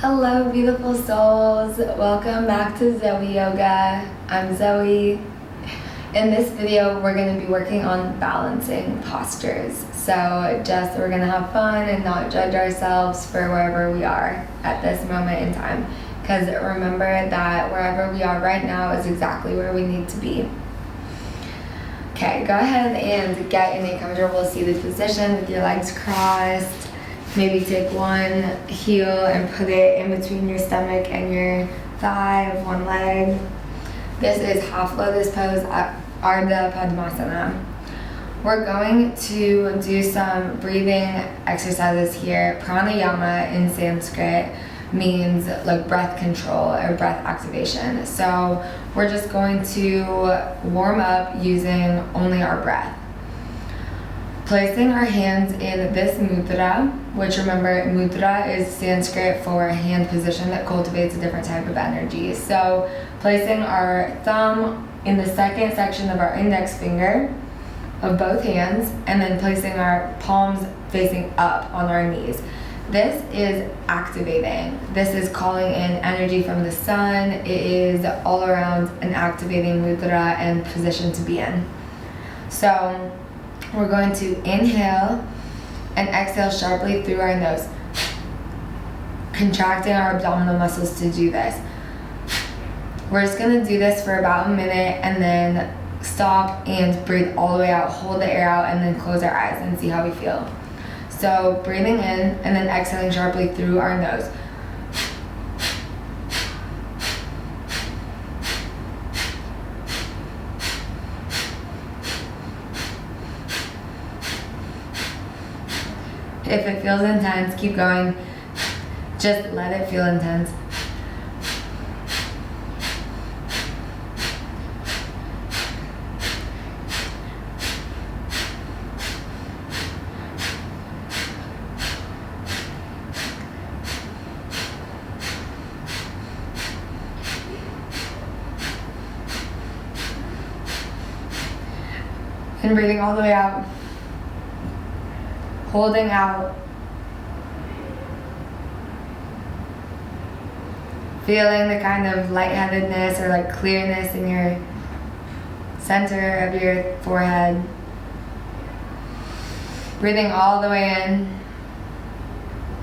Hello, beautiful souls. Welcome back to Zoe Yoga. I'm Zoe. In this video, we're going to be working on balancing postures. So we're going to have fun and not judge ourselves for wherever we are at this moment in time. Because remember that wherever we are right now is exactly where we need to be. Okay, go ahead and get in a comfortable seated position with your legs crossed. Maybe take one heel and put it in between your stomach and your thigh of one leg. This is half lotus pose, Ardha Padmasana. We're going to do some breathing exercises here. Pranayama in Sanskrit means like breath control or breath activation. So we're just going to warm up using only our breath. Placing our hands in this mudra, which remember mudra is Sanskrit for a hand position that cultivates a different type of energy. So placing our thumb in the second section of our index finger of both hands and then placing our palms facing up on our knees. This is activating. This is calling in energy from the sun. It is all around an activating mudra and position to be in. So we're going to inhale and exhale sharply through our nose, contracting our abdominal muscles to do this. We're just going to do this for about a minute and then stop and breathe all the way out, hold the air out, and then close our eyes and see how we feel. So breathing in and then exhaling sharply through our nose. If it feels intense, keep going. Just let it feel intense. And breathing all the way out. Holding out. Feeling the kind of lightheadedness or like clearness in your center of your forehead. Breathing all the way in.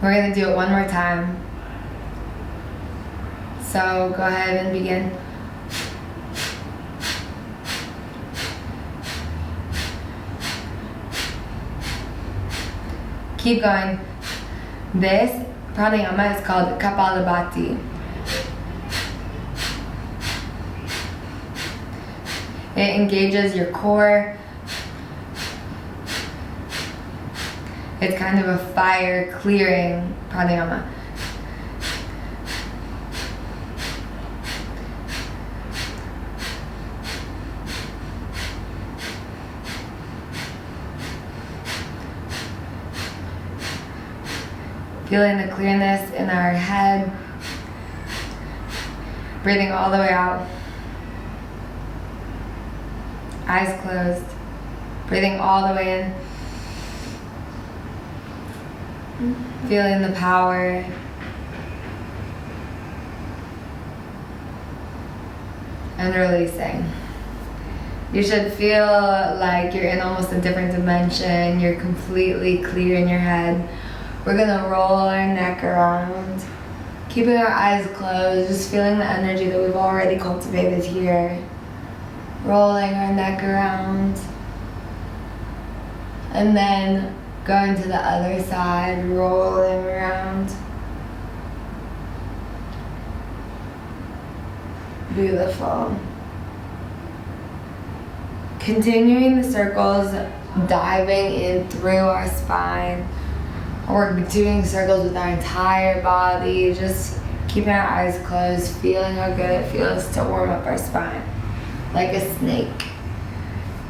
We're going to do it one more time. So go ahead and begin. Keep going. This pranayama is called Kapalabhati. It engages your core. It's kind of a fire clearing pranayama. Feeling the clearness in our head. Breathing all the way out. Eyes closed. Breathing all the way in. Feeling the power. And releasing. You should feel like you're in almost a different dimension. You're completely clear in your head. We're gonna roll our neck around, keeping our eyes closed, just feeling the energy that we've already cultivated here. Rolling our neck around. And then going to the other side, rolling around. Beautiful. Continuing the circles, diving in through our spine. We're doing circles with our entire body, just keeping our eyes closed, feeling how good it feels to warm up our spine, like a snake.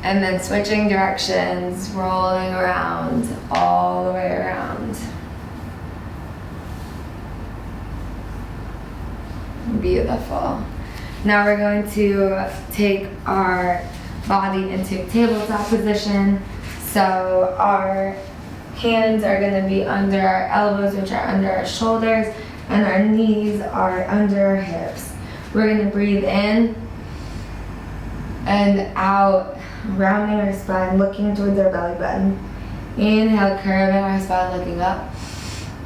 And then switching directions, rolling around, all the way around. Beautiful. Now we're going to take our body into tabletop position. So our hands are going to be under our elbows, which are under our shoulders, and our knees are under our hips. We're gonna breathe in and out, rounding our spine, looking towards our belly button. Inhale, curving our spine, looking up.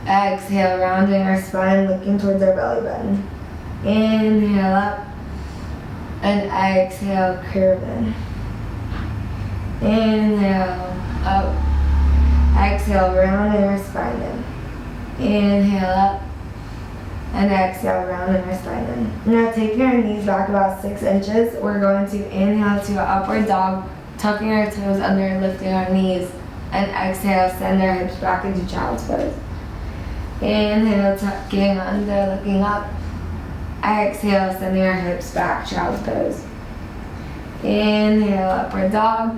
Exhale, rounding our spine, looking towards our belly button. Inhale up, and exhale, curving. Inhale, up. Exhale, rounding our spine in. Inhale up, and exhale, rounding our spine in. Now taking our knees back about 6 inches, we're going to inhale to an upward dog, tucking our toes under and lifting our knees, and exhale, send our hips back into child's pose. Inhale, tucking under, looking up. Exhale, sending our hips back, child's pose. Inhale, upward dog,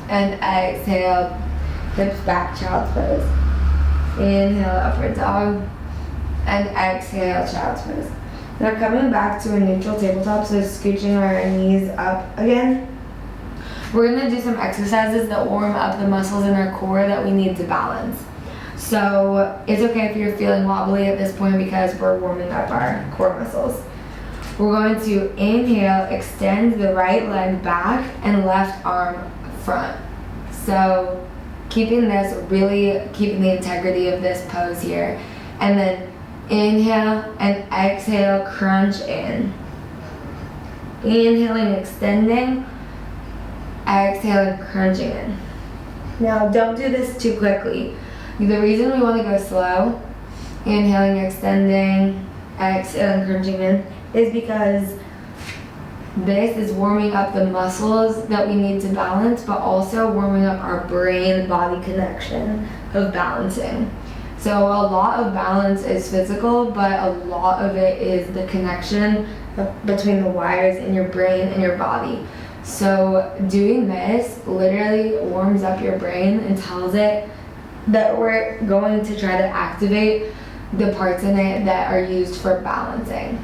and exhale, hips back, child's pose. Inhale, upward dog, and exhale, child's pose. Now coming back to a neutral tabletop, so scooching our knees up again. We're gonna do some exercises that warm up the muscles in our core that we need to balance. So it's okay if you're feeling wobbly at this point because we're warming up our core muscles. We're going to inhale, extend the right leg back and left arm front. So keeping the integrity of this pose here. And then inhale and exhale, crunch in. Inhaling, extending, exhaling, crunching in. Now don't do this too quickly. The reason we want to go slow, inhaling, extending, exhaling, crunching in, is because this is warming up the muscles that we need to balance, but also warming up our brain-body connection of balancing. So a lot of balance is physical, but a lot of it is the connection between the wires in your brain and your body. So doing this literally warms up your brain and tells it that we're going to try to activate the parts in it that are used for balancing.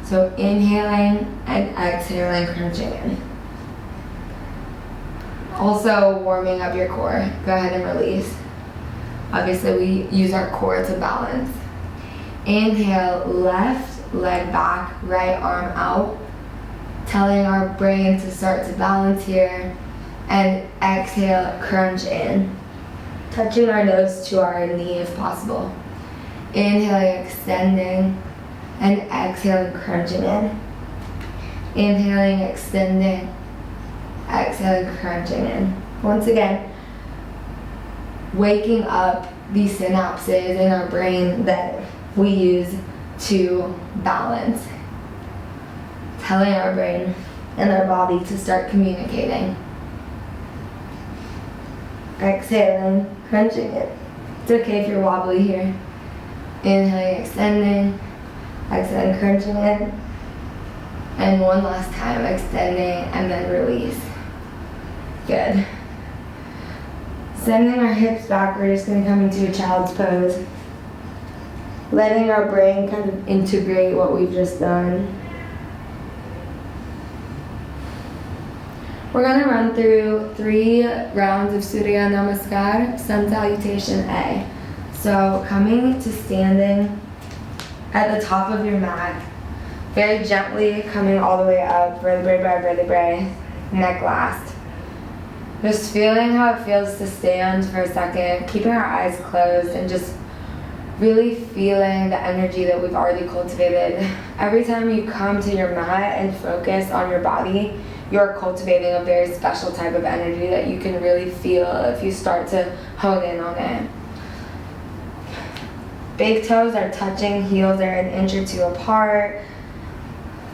So inhaling and exhaling, crunching in. Also warming up your core. Go ahead and release. Obviously we use our core to balance. Inhale, left leg back, right arm out, telling our brain to start to balance here. And exhale, crunch in, touching our nose to our knee if possible. Inhaling, extending, and exhaling, crunching in. Inhaling, extending, exhaling, crunching in. Once again, waking up these synapses in our brain that we use to balance. Telling our brain and our body to start communicating. Exhaling, crunching it. It's okay if you're wobbly here. Inhaling, extending, exhaling, crunching in. And one last time, extending and then release. Good. Sending our hips back, we're just going to come into a child's pose. Letting our brain kind of integrate what we've just done. We're going to run through 3 rounds of Surya Namaskar, Sun Salutation A. So coming to standing at the top of your mat, very gently coming all the way up, vertebrae by vertebrae, neck last. Just feeling how it feels to stand for a second, keeping our eyes closed and just really feeling the energy that we've already cultivated. Every time you come to your mat and focus on your body, you're cultivating a very special type of energy that you can really feel if you start to hone in on it. Big toes are touching, heels are an inch or 2 apart.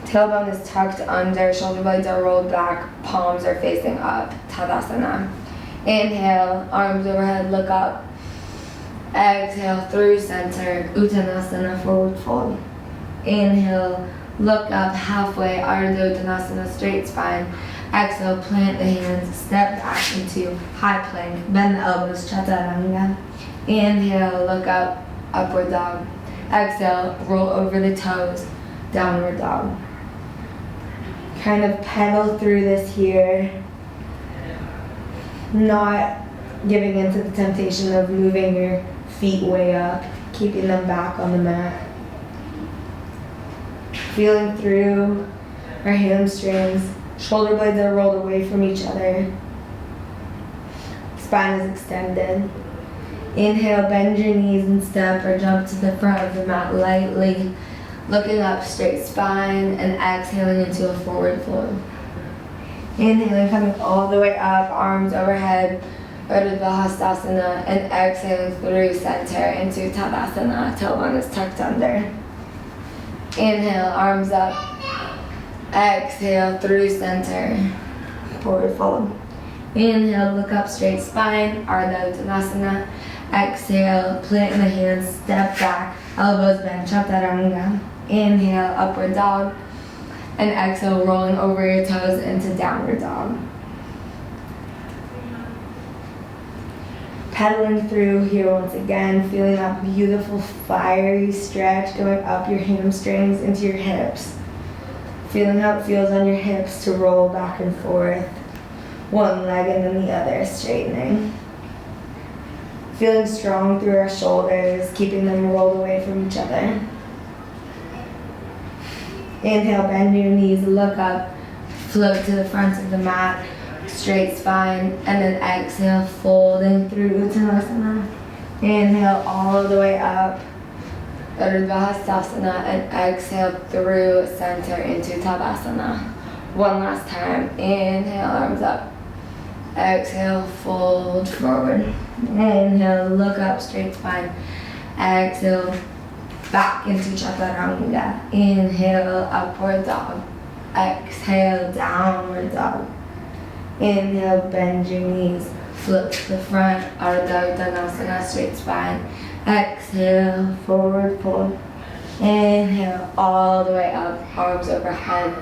Tailbone is tucked under, shoulder blades are rolled back, palms are facing up, Tadasana. Inhale, arms overhead, look up. Exhale, through center, Uttanasana, forward fold. Inhale, look up halfway, Ardha Uttanasana, straight spine. Exhale, plant the hands, step back into high plank, bend the elbows, Chaturanga. Inhale, look up, upward dog. Exhale, roll over the toes, downward dog. Kind of pedal through this here, not giving into the temptation of moving your feet way up, keeping them back on the mat. feeling through our hamstrings. Shoulder blades are rolled away from each other. Spine is extended. Inhale, bend your knees and step or jump to the front of the mat lightly, looking up, straight spine, and exhaling into a forward fold. Inhaling, coming all the way up, arms overhead, Urdhva Hastasana, and exhaling through center into Tadasana, tailbone is tucked under. Inhale, arms up, exhale through center, forward fold. Inhale, look up, straight spine, Ardha Uttanasana. Exhale, plant in the hands, step back, elbows bent, Chaturanga. Inhale, upward dog. And exhale, rolling over your toes into downward dog. Pedaling through here once again, feeling that beautiful fiery stretch going up your hamstrings into your hips. Feeling how it feels on your hips to roll back and forth. One leg and then the other, straightening. Feeling strong through our shoulders, keeping them rolled away from each other. Inhale, bend your knees, look up, float to the front of the mat, straight spine, and then exhale, folding through Uttanasana. Inhale all the way up, Urdhva Hastasana, and exhale through center into Tadasana. One last time, inhale, arms up. Exhale, fold forward. Inhale, look up, straight spine. Exhale, back into Chaturanga. Inhale, upward dog. Exhale, downward dog. Inhale, bend your knees. Flip to the front, Ardha Uttanasana, straight spine. Exhale, forward fold. Inhale, all the way up, arms overhead.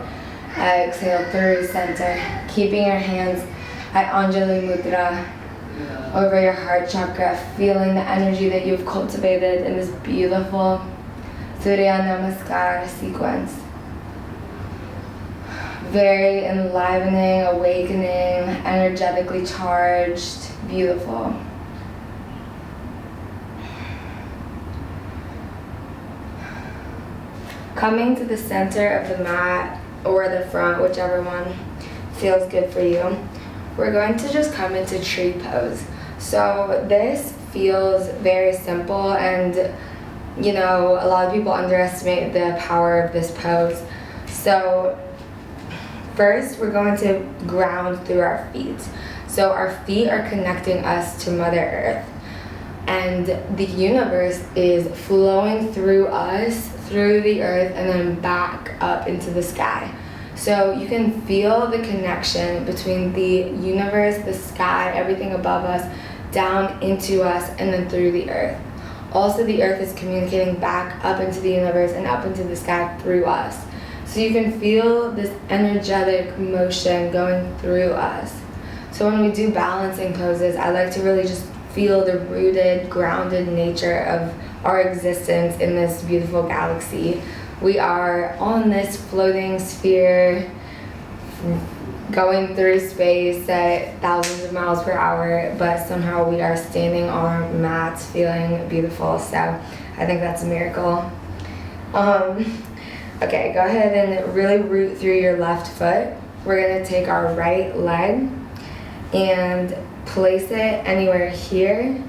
Exhale, through center. Keeping your hands at Anjali Mudra over your heart chakra, feeling the energy that you've cultivated in this beautiful Surya Namaskar sequence. Very enlivening, awakening, energetically charged, beautiful. Coming to the center of the mat or the front, whichever one feels good for you. We're going to just come into tree pose. So this feels very simple, and you know, a lot of people underestimate the power of this pose. So first, we're going to ground through our feet. So our feet are connecting us to Mother Earth, and the universe is flowing through us, through the earth, and then back up into the sky. So you can feel the connection between the universe, the sky, everything above us, down into us, and then through the earth. Also, the earth is communicating back up into the universe and up into the sky through us. So you can feel this energetic motion going through us. So when we do balancing poses, I like to really just feel the rooted, grounded nature of our existence in this beautiful galaxy. We are on this floating sphere going through space at thousands of miles per hour, but somehow we are standing on mats feeling beautiful. So I think that's a miracle. Okay, go ahead and really root through your left foot. We're gonna take our right leg and place it anywhere here,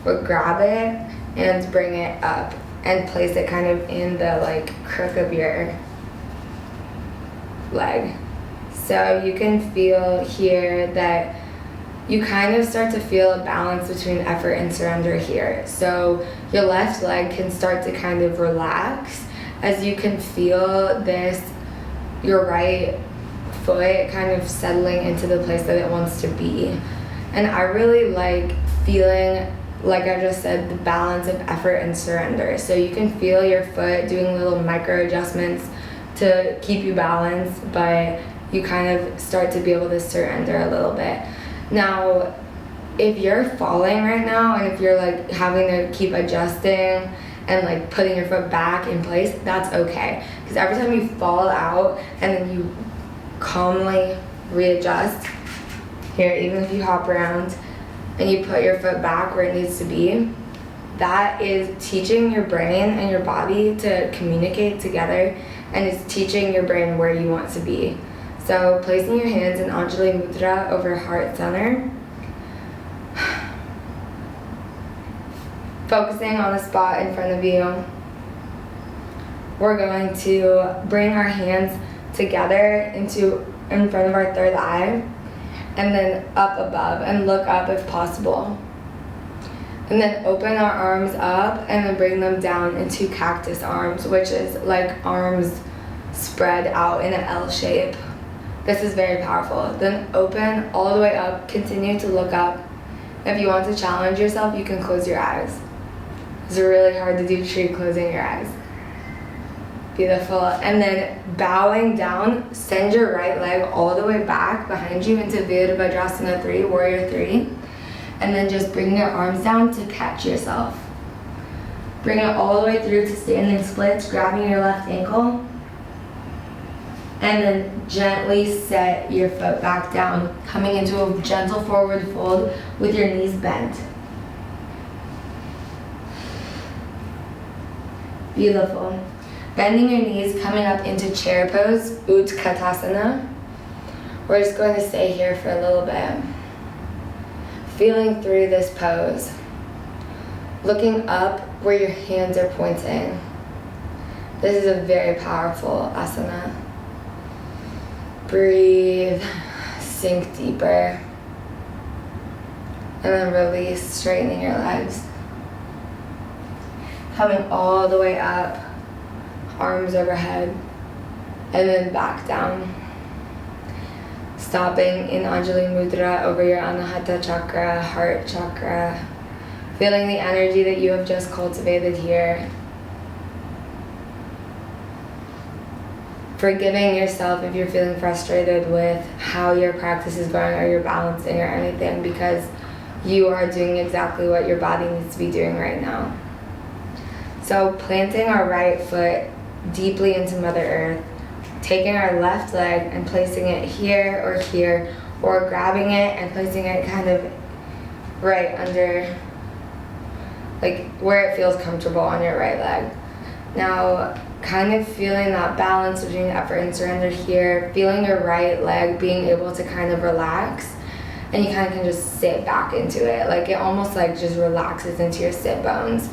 or grab it and bring it up and place it kind of in the like crook of your leg. So you can feel here that you kind of start to feel a balance between effort and surrender here. So your left leg can start to kind of relax as you can feel this, your right foot kind of settling into the place that it wants to be. And I really like feeling, like I just said, the balance of effort and surrender. So you can feel your foot doing little micro adjustments to keep you balanced, but you kind of start to be able to surrender a little bit. Now, if you're falling right now and if you're like having to keep adjusting and like putting your foot back in place, that's okay. Because every time you fall out and then you calmly readjust, here, even if you hop around and you put your foot back where it needs to be, that is teaching your brain and your body to communicate together, and it's teaching your brain where you want to be. So placing your hands in Anjali Mudra over heart center, focusing on the spot in front of you. We're going to bring our hands together in front of our third eye, and then up above, and look up if possible. And then open our arms up and then bring them down into cactus arms, which is like arms spread out in an L shape. This is very powerful. Then open all the way up, continue to look up. If you want to challenge yourself, you can close your eyes. It's really hard to do tree closing your eyes. Beautiful. And then bowing down, send your right leg all the way back behind you into Virabhadrasana 3, Warrior 3. And then just bring your arms down to catch yourself. Bring it all the way through to standing splits, grabbing your left ankle. And then gently set your foot back down, coming into a gentle forward fold with your knees bent. Beautiful. Bending your knees, coming up into chair pose, Utkatasana. We're just going to stay here for a little bit. Feeling through this pose. Looking up where your hands are pointing. This is a very powerful asana. Breathe, sink deeper. And then release, straightening your legs. Coming all the way up, arms overhead, and then back down. Stopping in Anjali Mudra over your Anahata Chakra, heart chakra. Feeling the energy that you have just cultivated here. Forgiving yourself if you're feeling frustrated with how your practice is going or your balancing or anything, because you are doing exactly what your body needs to be doing right now. So planting our right foot deeply into Mother Earth, taking our left leg and placing it here, or grabbing it and placing it kind of right under, like where it feels comfortable on your right leg. Now, kind of feeling that balance between effort and surrender here, feeling your right leg being able to kind of relax, and you kind of can just sit back into it. Like it almost like just relaxes into your sit bones.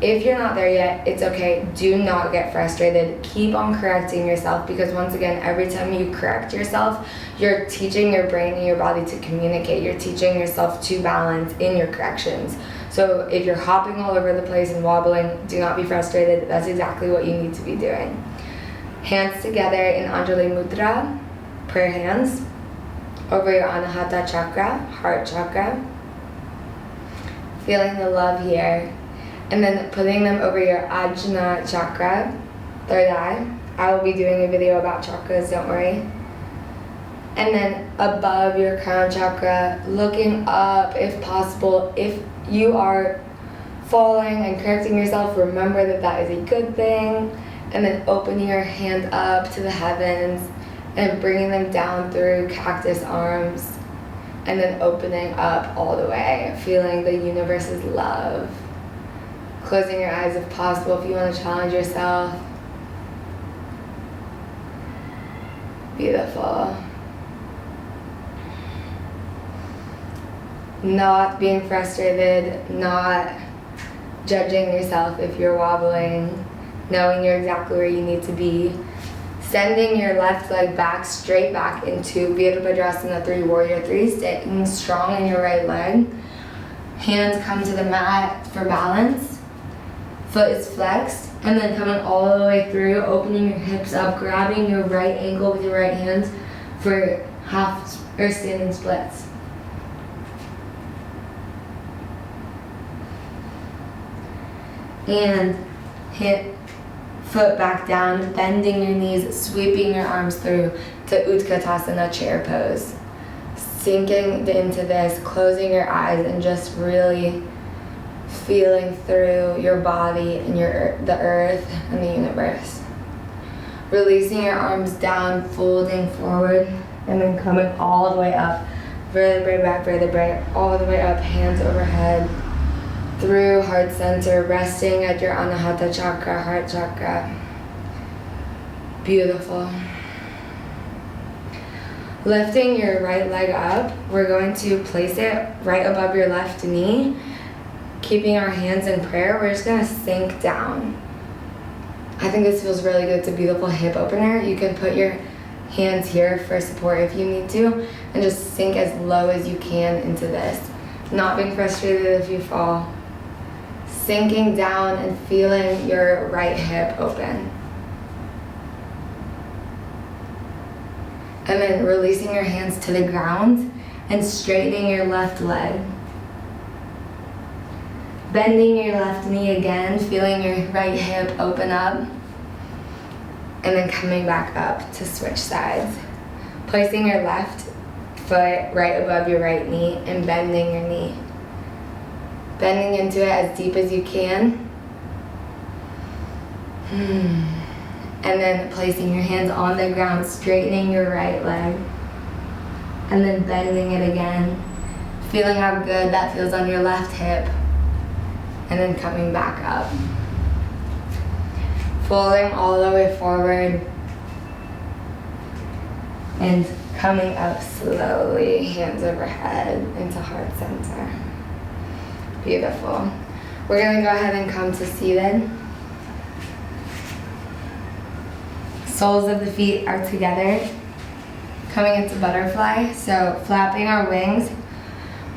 If you're not there yet, it's okay. Do not get frustrated. Keep on correcting yourself, because once again, every time you correct yourself, you're teaching your brain and your body to communicate. You're teaching yourself to balance in your corrections. So if you're hopping all over the place and wobbling, do not be frustrated. That's exactly what you need to be doing. Hands together in Anjali Mudra, prayer hands, over your Anahata Chakra, heart chakra. Feeling the love here. And then putting them over your Ajna Chakra, third eye. I will be doing a video about chakras, don't worry. And then above your crown chakra, looking up if possible. If you are falling and correcting yourself, remember that that is a good thing. And then opening your hand up to the heavens and bringing them down through cactus arms. And then opening up all the way, feeling the universe's love. Closing your eyes if possible if you want to challenge yourself. Beautiful. Not being frustrated, not judging yourself if you're wobbling, knowing you're exactly where you need to be. Sending your left leg back, straight back into Virabhadrasana 3, Warrior 3, staying strong in your right leg. Hands come to the mat for balance. Foot is flexed, and then coming all the way through, opening your hips up, grabbing your right ankle with your right hand for half or standing splits. And hip, foot back down, bending your knees, sweeping your arms through to Utkatasana chair pose. Sinking into this, closing your eyes and just really feeling through your body and the earth and the universe. Releasing your arms down, folding forward, and then coming all the way up. Vertebrae back, vertebrae, all the way up, hands overhead. through heart center, resting at your Anahata chakra, heart chakra. Beautiful. Lifting your right leg up, we're going to place it right above your left knee. Keeping our hands in prayer, we're just gonna sink down. I think this feels really good. It's a beautiful hip opener. You can put your hands here for support if you need to, and just sink as low as you can into this. Not being frustrated if you fall. Sinking down and feeling your right hip open. And then releasing your hands to the ground and straightening your left leg. Bending your left knee again, feeling your right hip open up. And then coming back up to switch sides. Placing your left foot right above your right knee and bending your knee. Bending into it as deep as you can. And then placing your hands on the ground, straightening your right leg. And then bending it again. Feeling how good that feels on your left hip. And then coming back up. Folding all the way forward. And coming up slowly, hands overhead into heart center. Beautiful. We're gonna go ahead and come to seated. Soles of the feet are together. Coming into butterfly, so flapping our wings.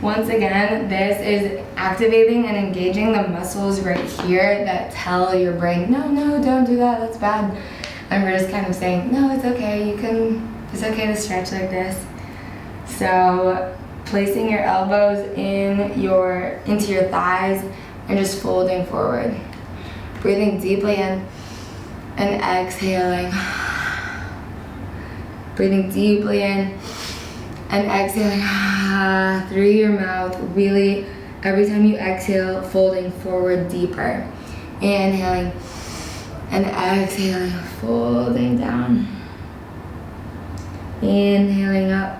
Once again, this is activating and engaging the muscles right here that tell your brain, no, don't do that, that's bad. And we're just kind of saying, no, it's okay, it's okay to stretch like this. So placing your elbows into your thighs and just folding forward. Breathing deeply in and exhaling. Breathing deeply in and exhaling through your mouth. Really, every time you exhale, folding forward deeper. Inhaling and exhaling, folding down. Inhaling up,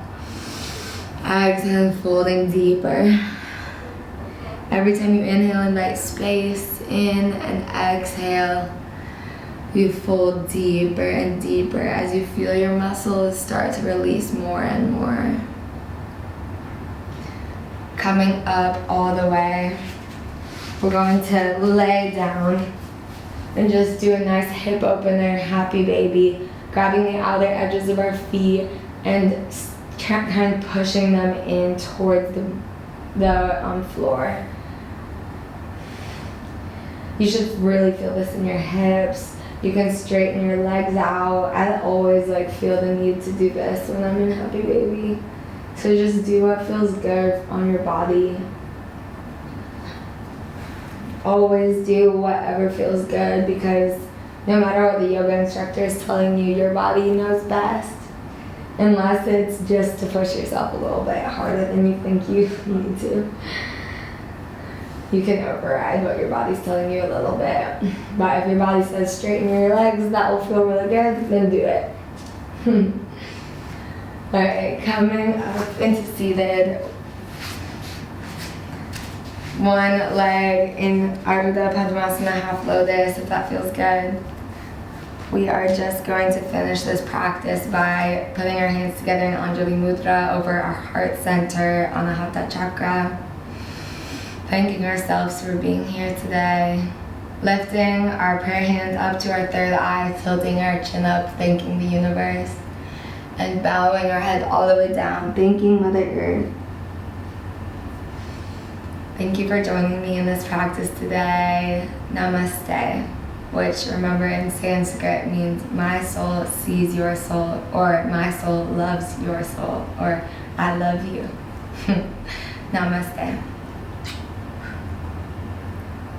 exhaling, folding deeper. Every time you inhale, invite space in, and exhale. You fold deeper and deeper as you feel your muscles start to release more and more. Coming up all the way, we're going to lay down and just do a nice hip opener, happy baby, grabbing the outer edges of our feet and kind of pushing them in towards the floor. You should really feel this in your hips. You can straighten your legs out. I always feel the need to do this when I'm in happy baby. So just do what feels good on your body. Always do whatever feels good, because no matter what the yoga instructor is telling you, your body knows best. Unless it's just to push yourself a little bit harder than you think you need to. You can override what your body's telling you a little bit. But if your body says straighten your legs, that will feel really good, then do it. Alright, coming up into seated. One leg in Ardha Padmasana, half lotus, if that feels good. We are just going to finish this practice by putting our hands together in Anjali Mudra over our heart center, Anahata chakra. Thanking ourselves for being here today. Lifting our prayer hands up to our third eye, tilting our chin up, thanking the universe. And bowing our head all the way down, thanking Mother Earth. Thank you for joining me in this practice today. Namaste, which, remember, in Sanskrit means my soul sees your soul, or my soul loves your soul, or I love you. Namaste.